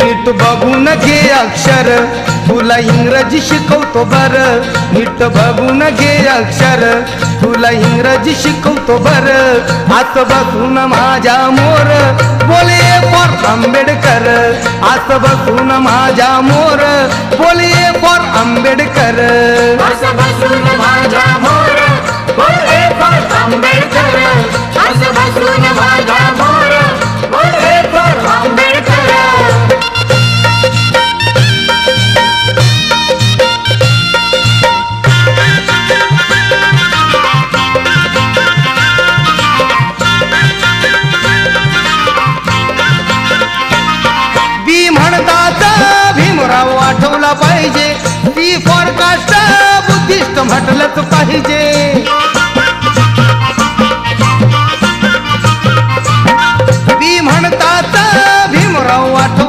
नीट बघून घे अक्षर तुला इंग्रजी शिकवतो बर नीट बघून घे अक्षर तुला इंग्रजी शिकवतो बर आत बसून माझ्या मोर बोले फॉर आंबेडकर आत बसून माझ्या मोर बोले फॉर आंबेडकर असं बसून माझ्या मोर बोले फॉर आंबेडकर असं बसून माझ्या मोर बोले फॉर आंबेडकर बी म्हणतात भीमराव आठवला पाहिजे ती फॉर कास्ट बुद्धिस्ट म्हटलंच पाहिजे